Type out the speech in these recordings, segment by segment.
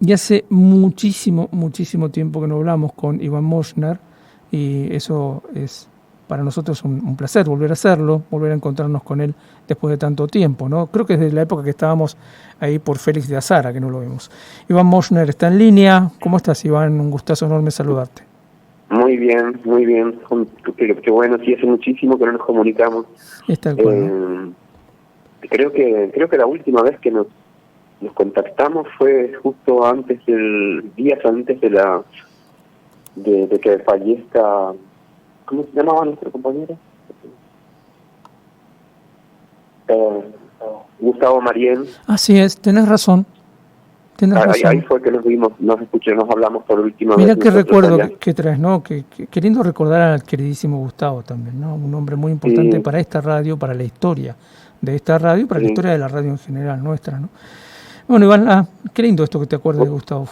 Y hace muchísimo tiempo que no hablamos con Iván Moschner, y eso es para nosotros un placer volver a hacerlo, volver a encontrarnos con él después de tanto tiempo, ¿no? Creo que desde la época que estábamos ahí por Félix de Azara, que no lo vemos. Iván Moschner está en línea. ¿Cómo estás, Iván? Un gustazo enorme saludarte. Muy bien. Qué bueno, sí, hace muchísimo que no nos comunicamos. Es tal cual, ¿no? Creo que la última vez que nos contactamos fue justo días antes de que fallezca. ¿Cómo se llamaba nuestro compañero? Gustavo Mariel. Así es, tenés razón. Ahí fue que nos vimos, nos hablamos por última vez. Mira qué recuerdo que traes, ¿no? Que queriendo recordar al queridísimo Gustavo también, ¿no? Un hombre muy importante para esta radio, para la historia de esta radio, para la historia de la radio en general, nuestra, ¿no? Bueno, Iván, qué lindo esto que te acuerdes de Gustavo,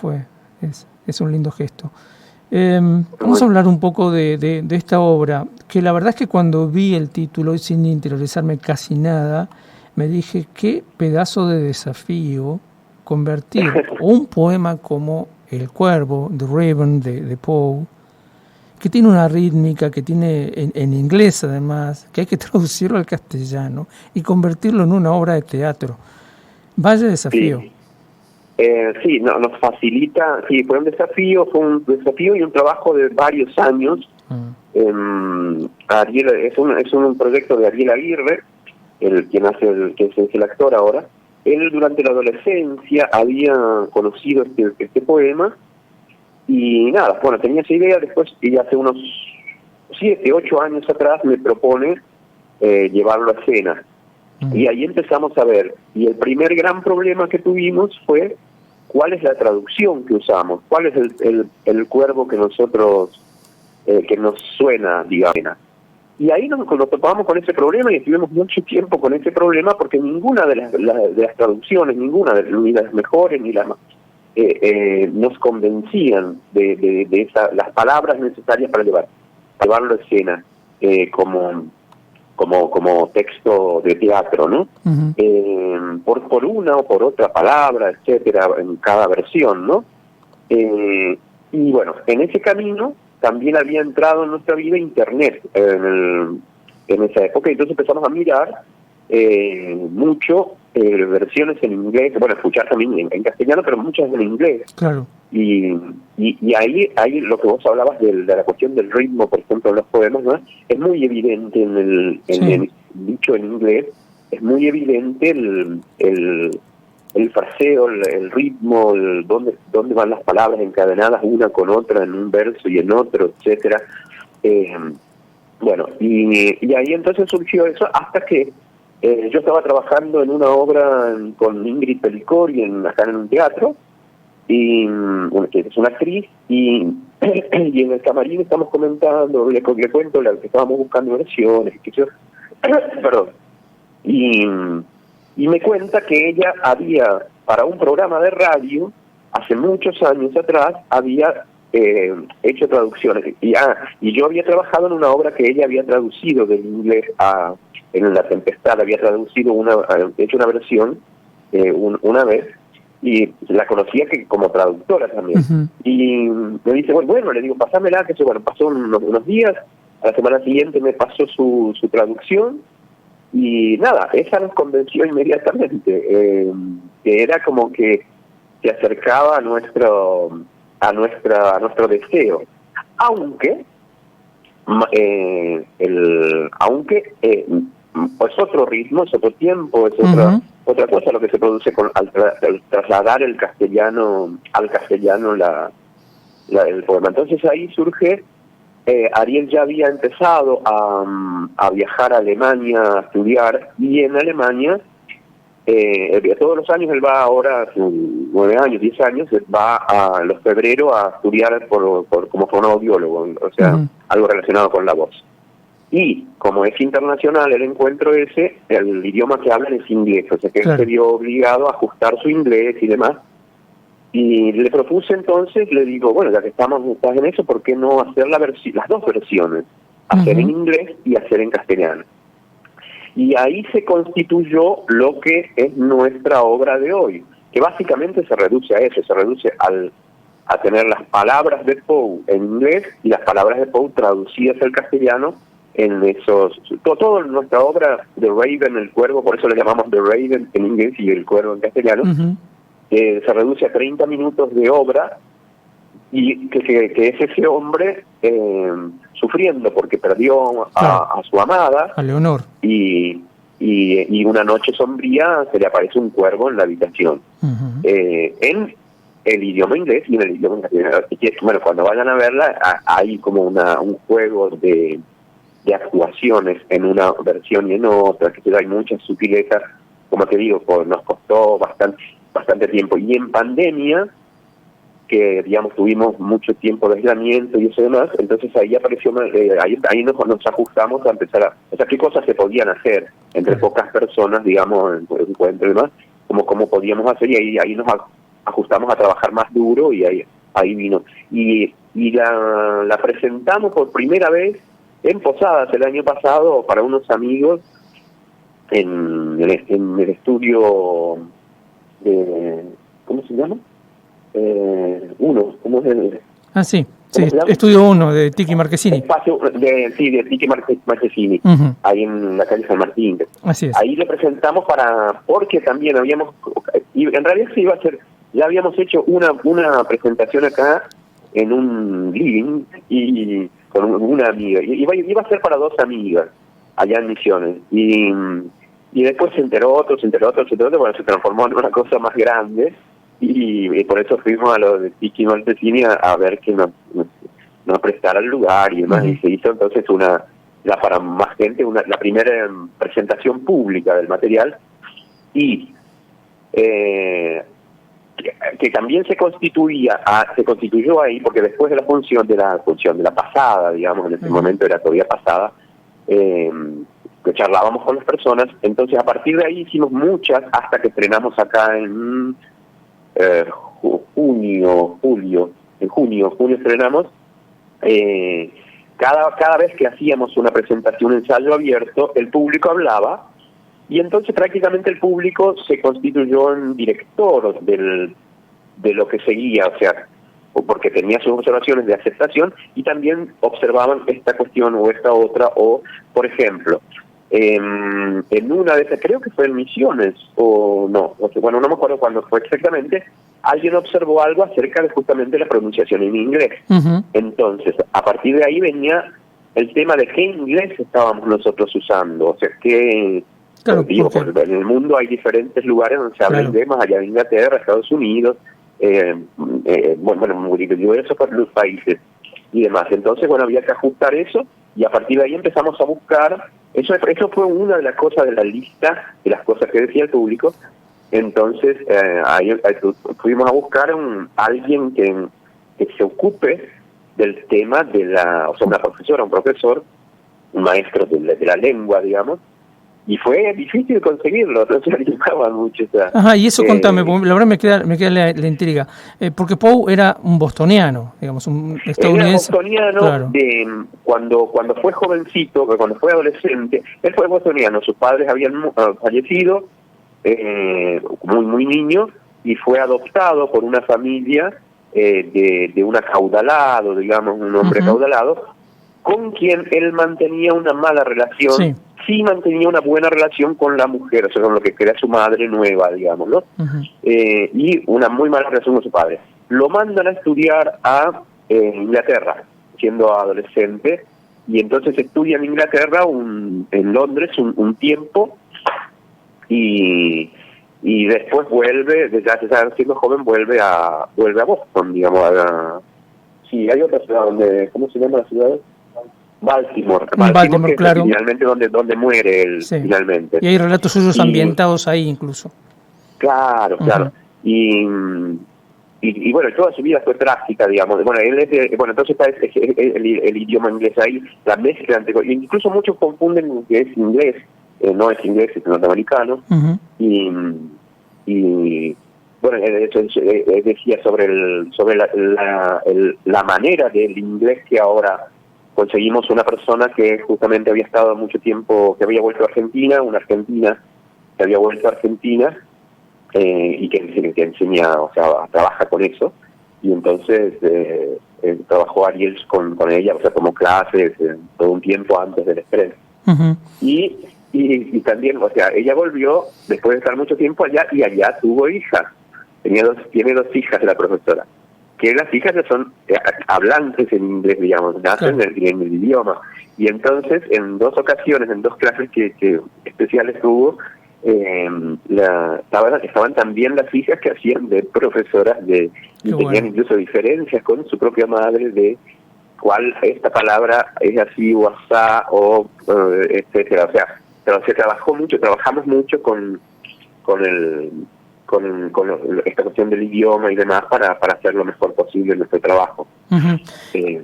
es un lindo gesto. Vamos a hablar un poco de esta obra, que la verdad es que cuando vi el título, y sin interiorizarme casi nada, me dije, qué pedazo de desafío convertir un poema como El Cuervo, The Raven, de Poe, que tiene una rítmica, que tiene en inglés además, que hay que traducirlo al castellano y convertirlo en una obra de teatro. Vaya desafío. Sí, nos facilita, sí, fue un desafío y un trabajo de varios años. Ariel es un proyecto de Ariel Aguirre, que es el actor ahora. Él durante la adolescencia había conocido este poema y nada, bueno, tenía esa idea. Después, y hace unos 7, 8 años atrás me propone llevarlo a escena. Y ahí empezamos a ver, y el primer gran problema que tuvimos fue cuál es la traducción que usamos, cuál es el cuervo que nosotros, que nos suena, digamos. Y ahí nos topamos con ese problema y estuvimos mucho tiempo con ese problema porque ninguna de las traducciones, ni las mejores, ni las más, nos convencían de las palabras necesarias para llevarlo a escena como texto de teatro, ¿no? Por una o por otra palabra, etcétera, en cada versión, ¿no? Y bueno, en ese camino también había entrado en nuestra vida Internet en esa época, y entonces empezamos a mirar mucho versiones en inglés, bueno, escuchar también en castellano, pero muchas en inglés. Claro. Y ahí lo que vos hablabas de la cuestión del ritmo, por ejemplo, en los poemas, ¿no? Es muy evidente en el dicho en inglés, es muy evidente el fraseo, el ritmo, dónde van las palabras encadenadas una con otra en un verso y en otro, etcétera. Bueno, y ahí entonces surgió eso hasta que yo estaba trabajando en una obra con Ingrid Pelicori acá en un teatro, que es una actriz, y en el camarín estamos comentando, le cuento que estábamos buscando versiones, perdón, y me cuenta que ella había, para un programa de radio, hace muchos años atrás, había hecho traducciones, y yo había trabajado en una obra que ella había traducido del inglés en La Tempestad, había traducido hecho una versión una vez, y la conocía como traductora también. Y me dice, bueno, le digo, pasámela, que eso, bueno, pasó unos días, a la semana siguiente me pasó su traducción, y nada, esa nos convenció inmediatamente, que era como que se acercaba a nuestro deseo, aunque es otro ritmo, es otro tiempo, es otra cosa lo que se produce al trasladar el castellano al castellano el poema. Entonces ahí surge, Ariel ya había empezado a viajar a Alemania a estudiar, y en Alemania todos los años él va, ahora hace 9 años, 10 años, va a los febreros a estudiar como fonoaudiólogo, o sea, algo relacionado con la voz. Y como es internacional el encuentro ese, el idioma que hablan es inglés, o sea que él se vio obligado a ajustar su inglés y demás. Y le propuse entonces, le digo, bueno, ya que estás en eso, ¿por qué no hacer las dos versiones? Hacer en inglés y hacer en castellano. Y ahí se constituyó lo que es nuestra obra de hoy. que básicamente se reduce a eso, se reduce a tener las palabras de Poe en inglés y las palabras de Poe traducidas al castellano en esos... Todo nuestra obra, The Raven, el Cuervo, por eso le llamamos The Raven en inglés y el Cuervo en castellano, se reduce a 30 minutos de obra, y que es ese hombre sufriendo porque perdió a su amada, a Leonor, y una noche sombría se le aparece un cuervo en la habitación, en el idioma inglés y en el idioma castellano. Y que, bueno, cuando vayan a verla hay como un juego de actuaciones en una versión y en otra, que hay muchas sutilezas, como te digo, nos costó bastante tiempo. Y en pandemia, que digamos tuvimos mucho tiempo de aislamiento y eso demás, entonces ahí apareció, ahí nos ajustamos a empezar o sea, qué cosas se podían hacer entre pocas personas, digamos, en encuentro y demás, cómo podíamos hacer, y ahí nos ajustamos a trabajar más duro, y ahí vino. Y la presentamos por primera vez en Posadas el año pasado para unos amigos en el estudio de... ¿Cómo se llama? ¿Cómo es el...? Sí, Estudio 1 de Tiki Marchesini. Espacio de Tiki Marchesini, ahí en la calle San Martín. Así es. Ahí le presentamos porque también y en realidad se iba a hacer, ya habíamos hecho una presentación acá en un living y con una amiga, y iba a ser para 2 amigas allá en Misiones, y después se enteró otro, bueno, se transformó en una cosa más grande, y por eso fuimos a lo de Tiki Marchesini a ver que nos prestara el lugar y demás, y se hizo entonces para más gente, la primera presentación pública del material, y que también se constituyó ahí, porque después de la función de la pasada, digamos, en ese momento era todavía pasada, que charlábamos con las personas, entonces a partir de ahí hicimos muchas, hasta que estrenamos acá en junio estrenamos. Cada vez que hacíamos una presentación, un ensayo abierto, el público hablaba, y entonces prácticamente el público se constituyó en director de lo que seguía, o sea, porque tenía sus observaciones de aceptación y también observaban esta cuestión o esta otra, o por ejemplo, en una de esas, creo que fue en Misiones, o no, bueno, no me acuerdo cuándo fue exactamente, alguien observó algo acerca de justamente la pronunciación en inglés. Entonces, a partir de ahí venía el tema de qué inglés estábamos nosotros usando, o sea, que digo, en el mundo hay diferentes lugares donde se habla inglés, más allá de Inglaterra, Estados Unidos, muy diversos los países y demás. Entonces, bueno, había que ajustar eso, y a partir de ahí empezamos a buscar. Eso fue una de las cosas de la lista, de las cosas que decía el público. Entonces, ahí fuimos a buscar alguien que se ocupe del tema o sea, una profesora, un profesor, un maestro de la lengua, digamos, y fue difícil conseguirlo, no se animaban mucho. O sea, y eso contame, la verdad me queda la intriga, porque Poe era un bostoniano, digamos, un estadounidense. Era bostoniano, claro. Cuando fue jovencito, cuando fue adolescente, él fue bostoniano, sus padres habían fallecido muy, muy niño, y fue adoptado por una familia de un acaudalado, digamos, un hombre acaudalado, con quien él mantenía una mala relación. Sí mantenía una buena relación con la mujer, o sea, con lo que era su madre nueva, digamos, ¿no? Y una muy mala relación con su padre. Lo mandan a estudiar a Inglaterra, siendo adolescente, y entonces estudia en Inglaterra, en Londres, un tiempo, y después vuelve, ya siendo joven, vuelve a Boston, digamos, sí, hay otra ciudad donde, ¿cómo se llama la ciudad? Baltimore, que claro. Es finalmente donde muere él, finalmente. Y hay relatos suyos ambientados ahí incluso. Claro. Y bueno, toda su vida fue trágica, digamos. Bueno, entonces está el idioma inglés ahí, la mezcla entre... Incluso muchos confunden que es inglés, no es inglés, es norteamericano. Y bueno, decía sobre la manera del inglés que ahora... Conseguimos una persona que justamente había estado mucho tiempo, que había vuelto a Argentina, una argentina que había vuelto a Argentina, y que enseña, o sea, trabaja con eso. Y entonces trabajó Ariel con ella, o sea, tomó clases todo un tiempo antes del estreno. Uh-huh. Y también, o sea, ella volvió después de estar mucho tiempo allá, y allá tuvo hijas. Tiene dos hijas de la profesora, que las hijas ya son hablantes en inglés, digamos, nacen claro. en el idioma. Y entonces, en dos ocasiones, en dos clases que especiales tuvo, estaban también las hijas que hacían de profesoras y tenían incluso diferencias con su propia madre de cuál esta palabra es así o asá o etcétera. O sea, pero se trabajamos mucho con esta cuestión del idioma y demás para hacer lo mejor posible en nuestro trabajo. Uh-huh.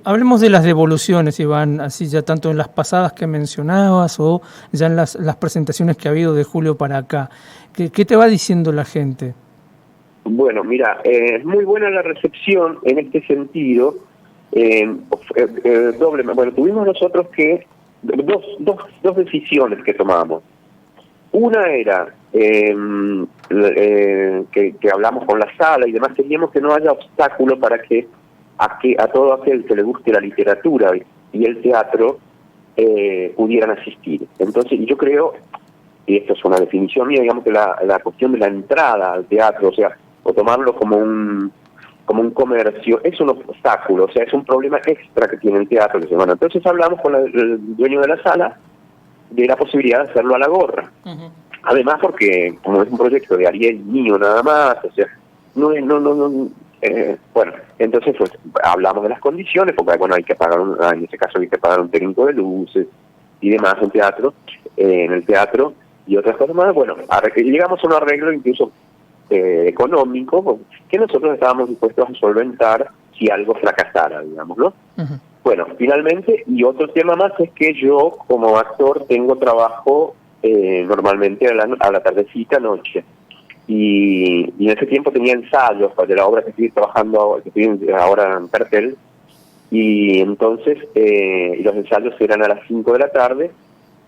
Hablemos de las devoluciones, Iván, así ya tanto en las pasadas que mencionabas o ya en las presentaciones que ha habido de julio para acá. ¿Qué te va diciendo la gente? Bueno, mira, es muy buena la recepción en este sentido. Bueno, tuvimos nosotros que dos decisiones que tomamos. Una era que hablamos con la sala y demás, queríamos que no haya obstáculo para que a todo aquel que le guste la literatura y el teatro pudieran asistir. Entonces, yo creo, y esto es una definición mía, digamos que la cuestión de la entrada al teatro, o sea, o tomarlo como un comercio, es un obstáculo, o sea, es un problema extra que tiene el teatro. Bueno, entonces hablamos con el dueño de la sala de la posibilidad de hacerlo a la gorra. Uh-huh. Además, porque como es un proyecto de Ariel mío nada más, o sea, bueno, entonces pues hablamos de las condiciones, porque bueno, hay que pagar en ese caso hay que pagar un técnico de luces y demás en el teatro y otras cosas más. Bueno, llegamos a un arreglo incluso económico que nosotros estábamos dispuestos a solventar si algo fracasara, digamos, ¿no? Uh-huh. Bueno, finalmente, y otro tema más es que yo como actor tengo trabajo normalmente a la tardecita, noche, y en ese tiempo tenía ensayos de la obra que estoy trabajando, que estoy ahora en Pertel, y entonces los ensayos eran a las 5 de la tarde,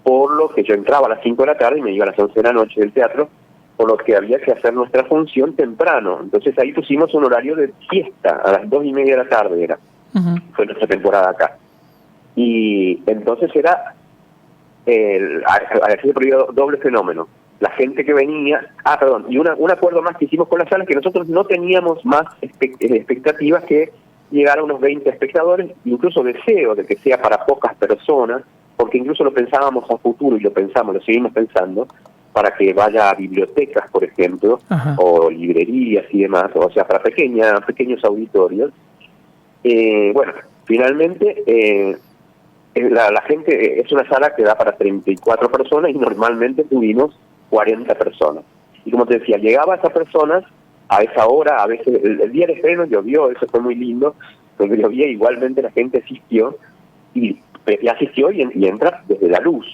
por lo que yo entraba a las 5 de la tarde y me iba a las 11 de la noche del teatro, por lo que había que hacer nuestra función temprano. Entonces ahí pusimos un horario de fiesta, a las 2:30 de la tarde era. Uh-huh. Fue nuestra temporada acá. Y entonces era ese periodo doble fenómeno. La gente que venía... y un acuerdo más que hicimos con la sala, que nosotros no teníamos más expectativas que llegar a unos 20 espectadores, incluso deseo de que sea para pocas personas, porque incluso lo pensábamos a futuro y lo seguimos pensando, para que vaya a bibliotecas, por ejemplo, uh-huh. o librerías y demás, o sea, para pequeños auditorios. Bueno, finalmente la gente, es una sala que da para 34 personas y normalmente tuvimos 40 personas. Y como te decía, llegaba a esas personas a esa hora, a veces el día de estreno llovió, eso fue muy lindo, porque llovía, igualmente la gente asistió y entra desde la luz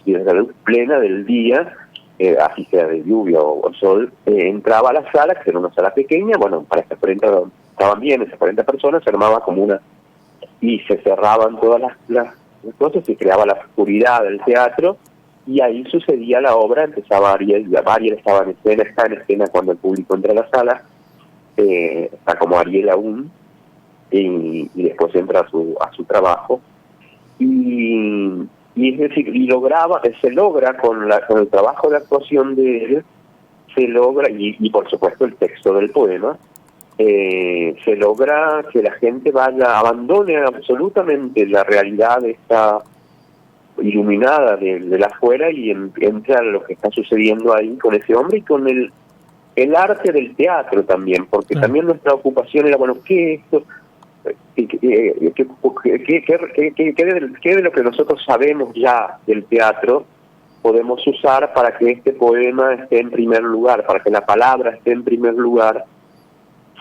plena del día, así sea de lluvia o sol, entraba a la sala, que era una sala pequeña, bueno, para esas 40, estaban bien esas 40 personas, se armaba como y se cerraban todas las cosas, se creaba la oscuridad del teatro, y ahí sucedía la obra, empezaba Ariel estaba está en escena cuando el público entra a la sala, está como Ariel aún, y después entra a su trabajo, y es decir, se logra con el trabajo de actuación de él, se logra, y por supuesto el texto del poema, se logra que la gente abandone absolutamente la realidad esta iluminada de la afuera y entre a lo que está sucediendo ahí con ese hombre y con el arte del teatro también, porque también nuestra ocupación era, bueno, ¿qué es esto? ¿Qué de lo que nosotros sabemos ya del teatro podemos usar para que este poema esté en primer lugar, para que la palabra esté en primer lugar,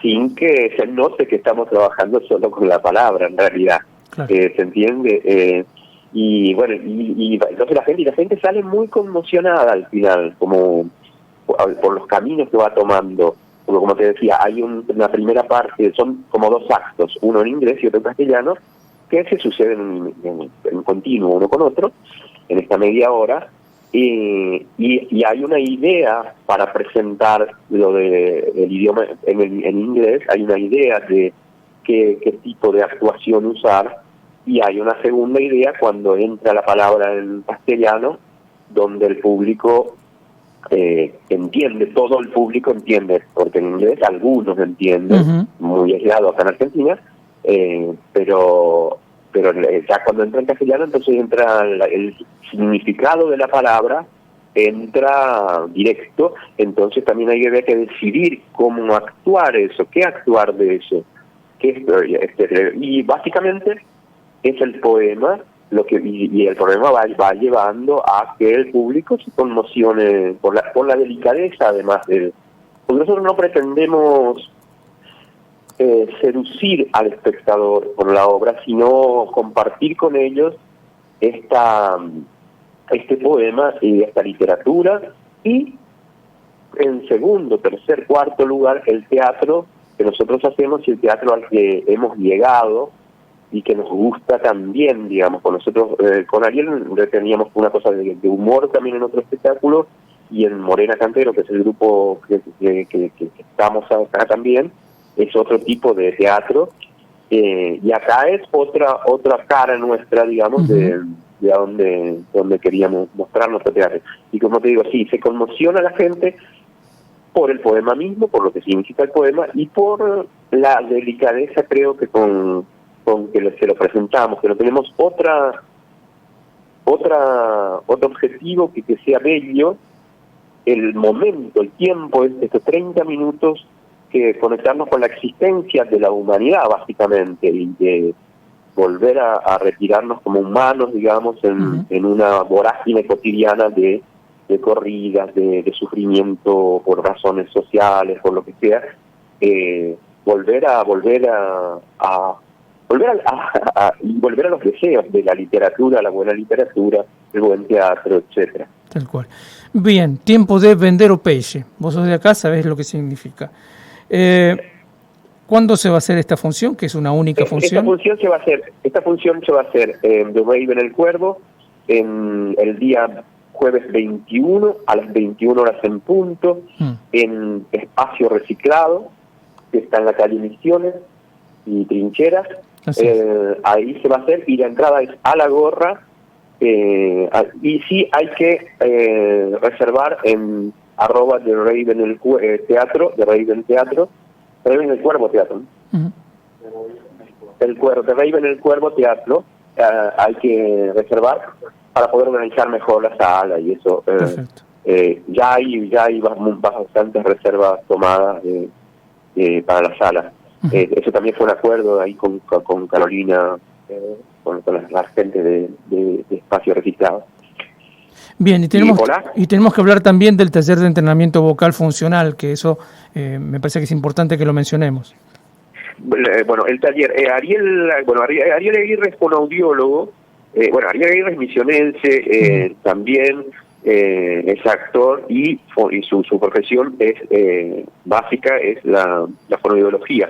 sin que se note que estamos trabajando solo con la palabra, en realidad? Claro. ¿Se entiende? Y bueno, y entonces la gente sale muy conmocionada al final, como por los caminos que va tomando. Como te decía, hay una primera parte, son como 2 actos, uno en inglés y otro en castellano, que se suceden en continuo uno con otro, en esta media hora, y hay una idea para presentar lo del idioma en inglés, hay una idea de qué tipo de actuación usar, y hay una segunda idea cuando entra la palabra en castellano, donde el público entiende, todo el público entiende, porque en inglés algunos entienden, muy aislado acá en Argentina, pero ya cuando entra en castellano, entonces entra el significado de la palabra, entra directo, entonces también hay que decidir cómo actuar eso, qué actuar de eso, y básicamente es el poema lo que y el poema va llevando a que el público se conmocione por la delicadeza, además de, porque nosotros no pretendemos seducir al espectador por la obra, sino compartir con ellos este poema y esta literatura, y en segundo, tercer, cuarto lugar, el teatro que nosotros hacemos y el teatro al que hemos llegado y que nos gusta también, digamos. Con nosotros, con Ariel teníamos una cosa de humor también en otro espectáculo, y en Morena Cantero, que es el grupo que estamos acá también, es otro tipo de teatro, y acá es otra cara nuestra, digamos, de donde queríamos mostrar nuestro teatro. Y como te digo, sí, se conmociona la gente por el poema mismo, por lo que significa el poema, y por la delicadeza, creo que con que se lo presentamos, que no tenemos otro objetivo que sea bello, el momento, el tiempo, estos 30 minutos, que conectarnos con la existencia de la humanidad, básicamente, y de volver a retirarnos como humanos, digamos, en una vorágine cotidiana de corridas, de sufrimiento por razones sociales, por lo que sea, volver a los deseos de la literatura, la buena literatura, el buen teatro, etcétera. Tal cual. Bien, tiempo de vender o peixe. Vos sos de acá, sabés lo que significa. ¿Cuándo se va a hacer esta función, que es una única función? Esta función se va a hacer de Raven el Cuervo en el día jueves 21 a las 21 horas en punto, en Espacio Reciclado, que está en la calle Misiones y Trincheras. Ahí se va a hacer, y la entrada es a la gorra, y sí hay que reservar en @ de Raven el Teatro, de Raven Teatro, Raven el Cuervo Teatro, de Raven el Cuervo Teatro, hay que reservar para poder organizar mejor la sala y eso. Ya hay bastantes reservas tomadas para la sala. Eso también fue un acuerdo ahí con Carolina, con la gente de Espacio Reciclado. Bien, y tenemos que hablar también del taller de entrenamiento vocal funcional, que eso me parece que es importante que lo mencionemos. Bueno, el taller, Ariel Aguirre es fonoaudiólogo, Ariel Aguirre es misionense, también es actor, y su profesión es básica, es la fonoaudiología.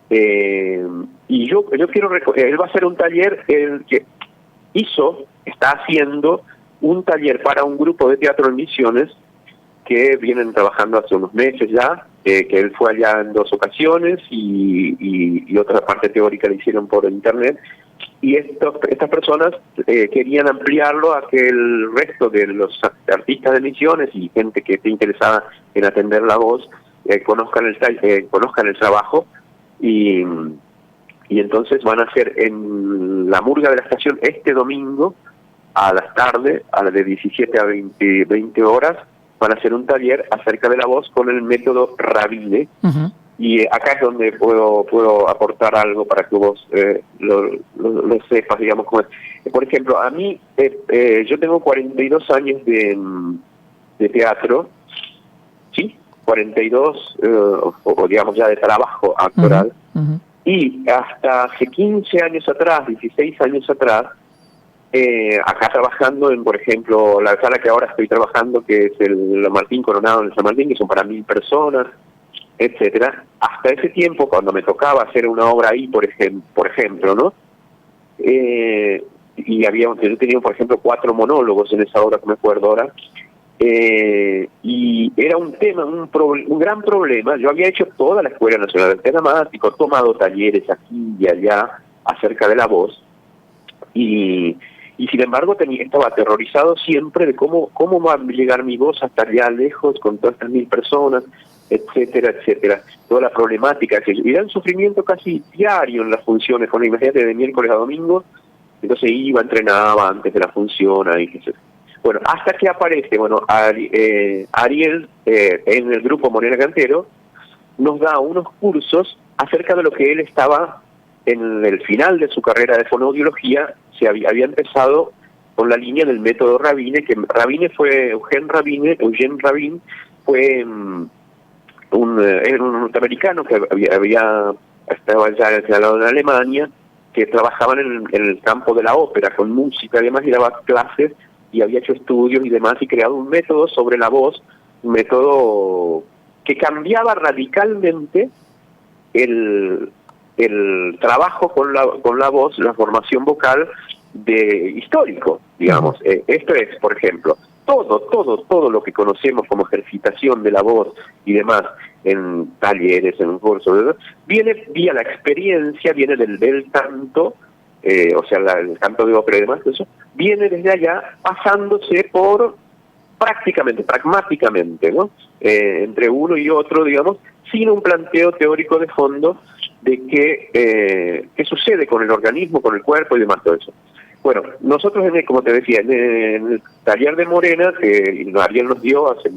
Y yo quiero recoger, él va a hacer un taller, que está haciendo un taller para un grupo de teatro en Misiones, que vienen trabajando hace unos meses ya, que él fue allá en 2 ocasiones, y otra parte teórica la hicieron por internet, y estas personas querían ampliarlo a que el resto de los artistas de Misiones y gente que esté interesada en atender la voz conozcan el trabajo, y entonces van a hacer en la Murga de la Estación este domingo a las tardes, a las de 17 a 20 horas, van a hacer un taller acerca de la voz con el método Rabine. Y acá es donde puedo aportar algo para que vos lo sepas, digamos, cómo es. Por ejemplo, a mí, yo tengo 42 años de teatro, ¿sí? 42, o digamos ya de trabajo actoral, y hasta hace 15 años atrás, 16 años atrás, acá trabajando en, por ejemplo, la sala que ahora estoy trabajando, que es el Martín Coronado en San Martín, que son para 1000 personas, etcétera. Hasta ese tiempo, cuando me tocaba hacer una obra ahí, por ejemplo, ¿no? y yo tenía, por ejemplo, 4 monólogos en esa obra que me acuerdo ahora, y era un tema, un gran problema. Yo había hecho toda la Escuela Nacional de Dramático, tomado talleres aquí y allá acerca de la voz, y sin embargo estaba aterrorizado siempre de cómo va a llegar mi voz hasta allá lejos con todas estas 1000 personas, etcétera, etcétera. Toda la problemática, y era un sufrimiento casi diario en las funciones. Bueno, imagínate, de miércoles a domingo, entonces entrenaba antes de la función, ahí, qué sé. Bueno, hasta que aparece, Ariel, en el grupo Morena Cantero, nos da unos cursos acerca de lo que él estaba en el final de su carrera de fonoaudiología. Había empezado con la línea del método Rabine, que Eugene Rabin fue era un norteamericano que estaba ya instalado en Alemania, que trabajaban en el campo de la ópera, con música, además, y daba clases, y había hecho estudios y demás, y creado un método sobre la voz, un método que cambiaba radicalmente el trabajo con la voz, la formación vocal histórico, digamos. Esto es, por ejemplo, todo lo que conocemos como ejercitación de la voz y demás en talleres, en un curso, viene vía la experiencia, viene del bel canto, el canto de ópera y demás, eso viene desde allá, pasándose por pragmáticamente, ¿no? Entre uno y otro, digamos, sin un planteo teórico de fondo de qué sucede con el organismo, con el cuerpo y demás, todo eso. Bueno, nosotros, como te decía, en el taller de Morena, que Ariel nos dio hace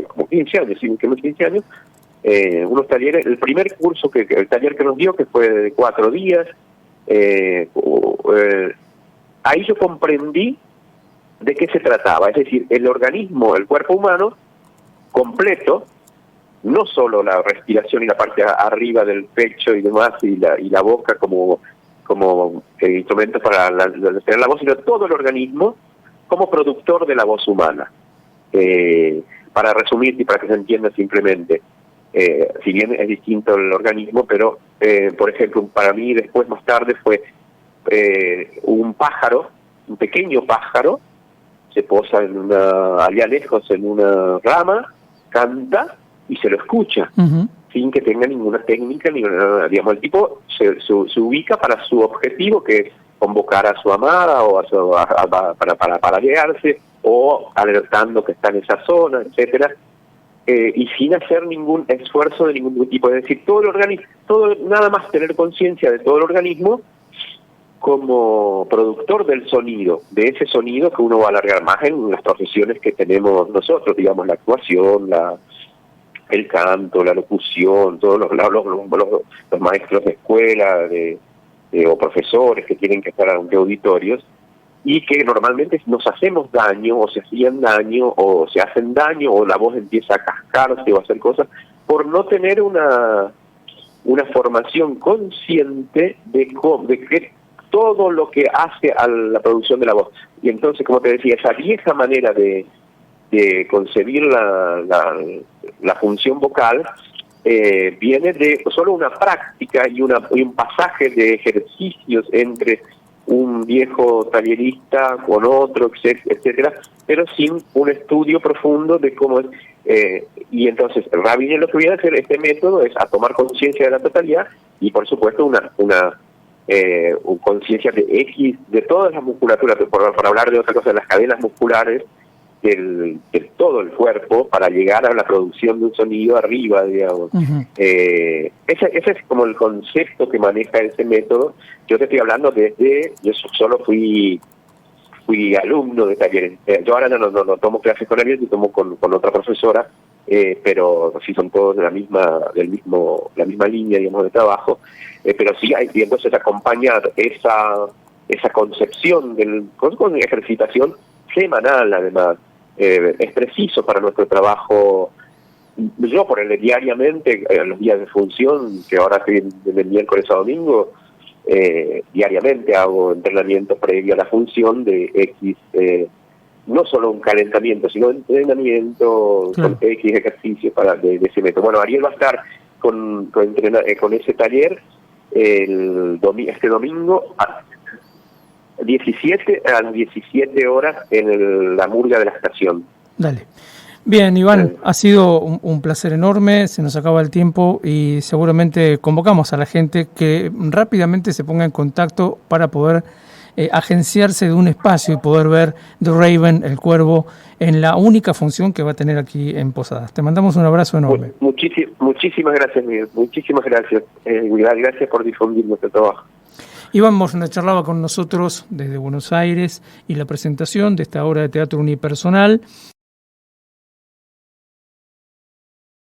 como 15 años, sí, 15 años, unos talleres, el primer curso, el taller que nos dio, que fue de 4 días, ahí yo comprendí de qué se trataba, es decir, el organismo, el cuerpo humano completo, no solo la respiración y la parte arriba del pecho y demás, y la boca como instrumento para tener la voz, sino todo el organismo como productor de la voz humana. Para resumir y para que se entienda simplemente, si bien es distinto el organismo, pero por ejemplo, para mí después, más tarde, fue un pequeño pájaro, se posa allá lejos en una rama, canta y se lo escucha, sin que tenga ninguna técnica, digamos, el tipo se ubica para su objetivo, que es convocar a su amada o para llegarse, o alertando que está en esa zona, etcétera, y sin hacer ningún esfuerzo de ningún tipo. Es decir, todo el organismo, nada más tener conciencia de todo el organismo como productor del sonido, de ese sonido que uno va a alargar más en las profesiones que tenemos nosotros, digamos, la actuación, el canto, la locución, todos los maestros de escuela o profesores que tienen que estar ante auditorios, y que normalmente nos hacemos daño, o se hacían daño, o se hacen daño, o la voz empieza a cascarse o a hacer cosas, por no tener una formación consciente de que todo lo que hace a la producción de la voz. Y entonces, como te decía, esa vieja manera de concebir la función vocal viene de solo una práctica y un pasaje de ejercicios entre un viejo tallerista con otro, etcétera, pero sin un estudio profundo de cómo es. Y entonces Rabin lo que viene a hacer este método es a tomar conciencia de la totalidad, y por supuesto una conciencia de todas las musculaturas, por hablar de otra cosa, de las cadenas musculares de todo el cuerpo, para llegar a la producción de un sonido arriba, digamos. Ese es como el concepto que maneja ese método. Yo te estoy hablando yo solo fui alumno de talleres. Yo ahora no tomo clases con él, y tomo con otra profesora, pero sí son todos de la misma línea, digamos, de trabajo. Pero sí y entonces acompañar esa concepción con ejercitación semanal, además, es preciso para nuestro trabajo. Yo, por el diariamente, los días de función, que ahora estoy de miércoles a domingo, diariamente hago entrenamiento previo a la función de X, no solo un calentamiento, sino entrenamiento, claro, con X ejercicios de ese método. Bueno, Ariel va a estar con ese taller este domingo, a las 17 horas en la murga de la estación. Dale. Bien, Iván, ha sido un placer enorme, se nos acaba el tiempo y seguramente convocamos a la gente que rápidamente se ponga en contacto para poder agenciarse de un espacio y poder ver The Raven, el Cuervo, en la única función que va a tener aquí en Posadas. Te mandamos un abrazo enorme. Muchísimas gracias, Miguel. Muchísimas gracias. Gracias por difundir nuestro trabajo. Iván Mosna charlaba con nosotros desde Buenos Aires y la presentación de esta obra de teatro unipersonal